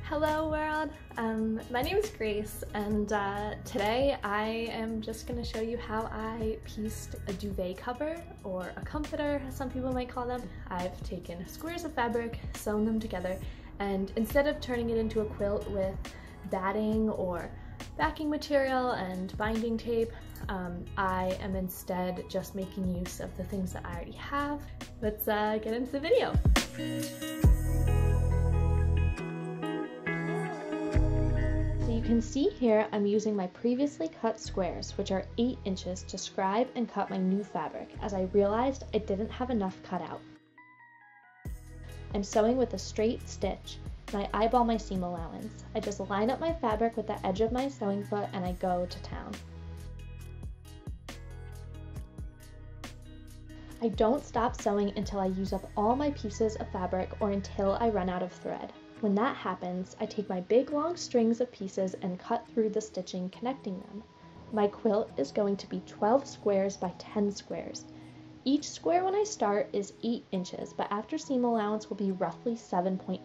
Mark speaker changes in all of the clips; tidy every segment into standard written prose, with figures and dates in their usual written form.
Speaker 1: Hello world! My name is Grace, and today I am just going to show you how I pieced a duvet cover, or a comforter as some people might call them. I've taken squares of fabric, sewn them together, and instead of turning it into a quilt with batting or backing material and binding tape, I am instead just making use of the things that I already have. Let's get into the video. You can see here I'm using my previously cut squares, which are 8 inches, to scribe and cut my new fabric, as I realized I didn't have enough cut out. I'm sewing with a straight stitch, and I eyeball my seam allowance. I just line up my fabric with the edge of my sewing foot and I go to town. I don't stop sewing until I use up all my pieces of fabric or until I run out of thread. When that happens, I take my big long strings of pieces and cut through the stitching connecting them. My quilt is going to be 12 squares by 10 squares. Each square when I start is 8 inches, but after seam allowance will be roughly 7.5.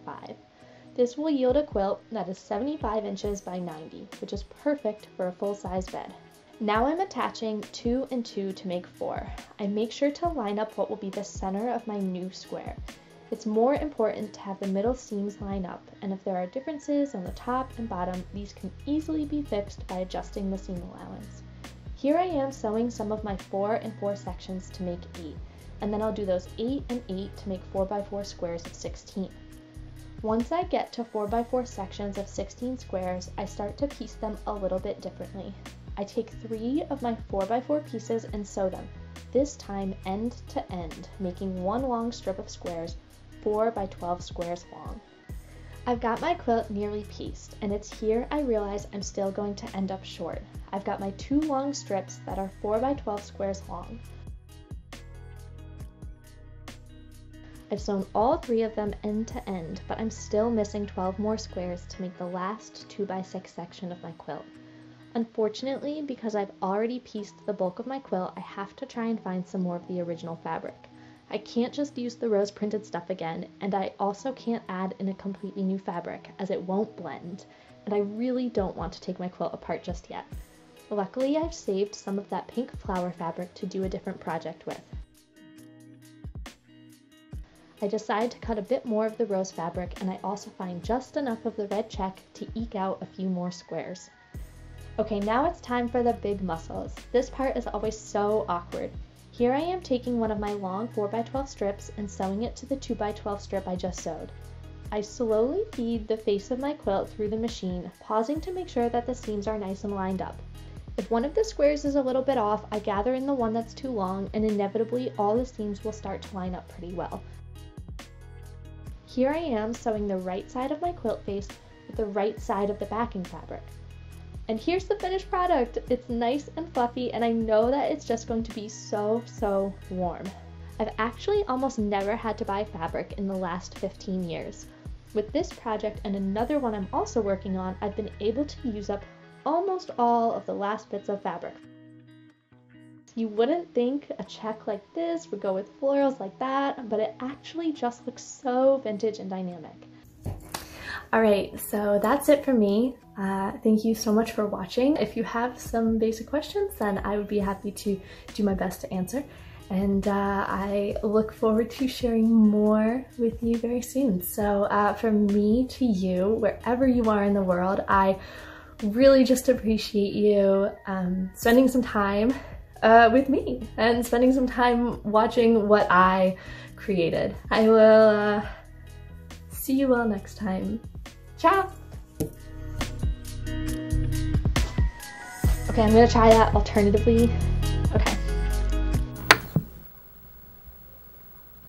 Speaker 1: This will yield a quilt that is 75 inches by 90, which is perfect for a full-size bed. Now I'm attaching 2 and 2 to make 4. I make sure to line up what will be the center of my new square. It's more important to have the middle seams line up, and if there are differences on the top and bottom, these can easily be fixed by adjusting the seam allowance. Here I am sewing some of my 4 and 4 sections to make 8, and then I'll do those 8 and 8 to make 4 by 4 squares of 16. Once I get to 4 by 4 sections of 16 squares, I start to piece them a little bit differently. I take 3 of my 4 by 4 pieces and sew them, this time end to end, making one long strip of squares 4 by 12 squares long. I've got my quilt nearly pieced, and it's here I realize I'm still going to end up short. I've got my 2 long strips that are 4 by 12 squares long. I've sewn all 3 of them end to end, but I'm still missing 12 more squares to make the last 2 by 6 section of my quilt. Unfortunately, because I've already pieced the bulk of my quilt, I have to try and find some more of the original fabric. I can't just use the rose printed stuff again, and I also can't add in a completely new fabric as it won't blend, and I really don't want to take my quilt apart just yet. Luckily, I've saved some of that pink flower fabric to do a different project with. I decide to cut a bit more of the rose fabric, and I also find just enough of the red check to eke out a few more squares. Okay, now it's time for the big muscles. This part is always so awkward. Here I am taking one of my long 4 by 12 strips and sewing it to the 2 by 12 strip I just sewed. I slowly feed the face of my quilt through the machine, pausing to make sure that the seams are nice and lined up. If one of the squares is a little bit off, I gather in the one that's too long, and inevitably all the seams will start to line up pretty well. Here I am sewing the right side of my quilt face with the right side of the backing fabric. And here's the finished product. It's nice and fluffy, and I know that it's just going to be so warm. I've actually almost never had to buy fabric in the last 15 years. With this project and another one I'm also working on, I've been able to use up almost all of the last bits of fabric. You wouldn't think a check like this would go with florals like that, but it actually just looks so vintage and dynamic. Alright, so that's it for me. Thank you so much for watching. If you have some basic questions, then I would be happy to do my best to answer. And I look forward to sharing more with you very soon. So from me to you, wherever you are in the world, I really just appreciate you spending some time with me and spending some time watching what I created. I will see you all next time. Ciao! Okay, I'm gonna try that alternatively